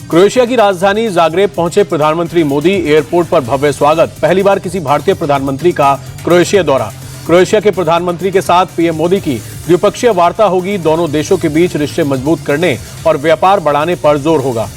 Croatia की राजधानी Zagreb पहुंचे प्रधानमंत्री मोदी। एयरपोर्ट पर भव्य स्वागत। पहली बार किसी भारतीय प्रधानमंत्री का क्रोएशिया दौरा। क्रोएशिया के प्रधानमंत्री के साथ पीएम मोदी की द्विपक्षीय वार्ता होगी। दोनों देशों के बीच रिश्ते मजबूत करने और व्यापार बढ़ाने पर जोर होगा।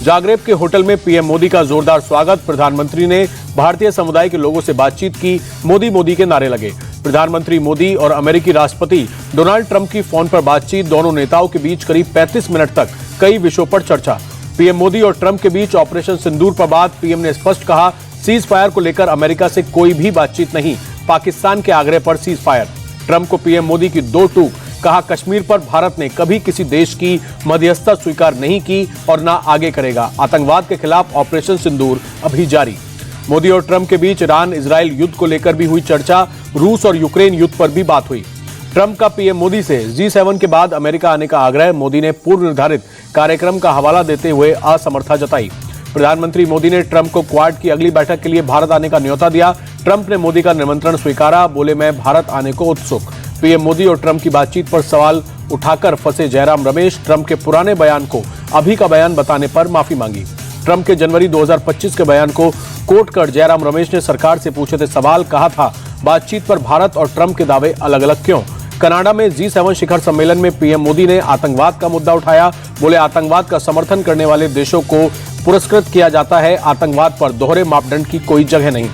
जाग्रेब के होटल में पीएम मोदी का जोरदार स्वागत। प्रधानमंत्री ने भारतीय समुदाय के लोगों से बातचीत की। मोदी मोदी के नारे लगे। प्रधानमंत्री मोदी और अमेरिकी राष्ट्रपति डोनाल्ड ट्रंप की फोन पर बातचीत। दोनों नेताओं के बीच करीब 35 मिनट तक कई विषयों पर चर्चा। पीएम मोदी और ट्रंप के बीच ऑपरेशन सिंदूर पर बात। पीएम ने स्पष्ट कहा, सीज फायर को लेकर अमेरिका से कोई भी बातचीत नहीं, पाकिस्तान के आग्रह पर सीज फायर। ट्रंप को पीएम मोदी की दो टूक। कहा, कश्मीर पर भारत ने कभी किसी देश की मध्यस्थता स्वीकार नहीं की और ना आगे करेगा। आतंकवाद के खिलाफ ऑपरेशन सिंदूर अभी जारी। मोदी और ट्रंप के बीच ईरान इजरायल युद्ध को लेकर भी हुई चर्चा। रूस और यूक्रेन युद्ध पर भी बात हुई। ट्रंप का पीएम मोदी से G7 के बाद अमेरिका आने का आग्रह। मोदी ने पूर्व निर्धारित कार्यक्रम का हवाला देते हुए असमर्थता जताई। प्रधानमंत्री मोदी ने ट्रंप को क्वाड की अगली बैठक के लिए भारत आने का न्योता दिया। ट्रंप ने मोदी का निमंत्रण स्वीकारा। बोले, मैं भारत आने को उत्सुक। पीएम मोदी और ट्रंप की बातचीत पर सवाल उठाकर फंसे जयराम रमेश। ट्रंप के पुराने बयान को अभी का बयान बताने पर माफी मांगी। ट्रंप के जनवरी 2025 के बयान को कोट कर जयराम रमेश ने सरकार से पूछे थे सवाल। कहा था, बातचीत पर भारत और ट्रंप के दावे अलग अलग क्यों। कनाडा में G7 शिखर सम्मेलन में पीएम मोदी ने आतंकवाद का मुद्दा उठाया। बोले, आतंकवाद का समर्थन करने वाले देशों को पुरस्कृत किया जाता है। आतंकवाद पर दोहरे मापदंड की कोई जगह नहीं।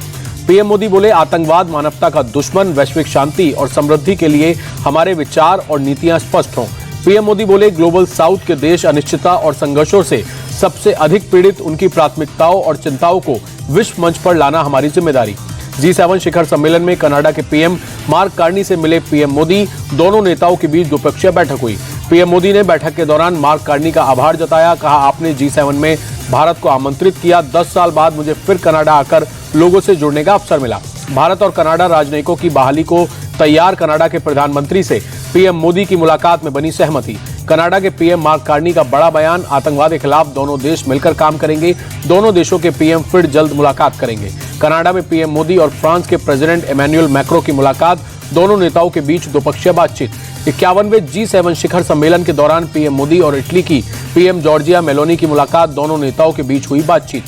पीएम मोदी बोले, आतंकवाद मानवता का दुश्मन। वैश्विक शांति और समृद्धि के लिए हमारे विचार और नीतियां स्पष्ट हों। पीएम मोदी बोले, ग्लोबल साउथ के देश अनिश्चितता और संघर्षों से सबसे अधिक पीड़ित, उनकी प्राथमिकताओं और चिंताओं को विश्व मंच पर लाना हमारी जिम्मेदारी। G7 शिखर सम्मेलन में कनाडा के पीएम मार्क कार्नी से मिले पीएम मोदी। दोनों नेताओं के बीच द्विपक्षीय बैठक हुई। पीएम मोदी ने बैठक के दौरान मार्क कार्नी का आभार जताया। कहा, आपने G7 में भारत को आमंत्रित किया। 10 साल बाद मुझे फिर कनाडा आकर लोगों से जुड़ने का अवसर मिला। भारत और कनाडा राजनयिकों की बहाली को तैयार। कनाडा के प्रधानमंत्री से पीएम मोदी की मुलाकात में बनी सहमति। कनाडा के पीएम मार्क कार्नी का बड़ा बयान। आतंकवाद के खिलाफ दोनों देश मिलकर काम करेंगे। दोनों देशों के पीएम फिर जल्द मुलाकात करेंगे। कनाडा में पीएम मोदी और फ्रांस के प्रेसिडेंट इमैनुअल मैक्रों की मुलाकात। दोनों नेताओं के बीच द्विपक्षीय बातचीत। 51वें G7 शिखर सम्मेलन के दौरान पीएम मोदी और इटली की पीएम जॉर्जिया मेलोनी की मुलाकात। दोनों नेताओं के बीच हुई बातचीत।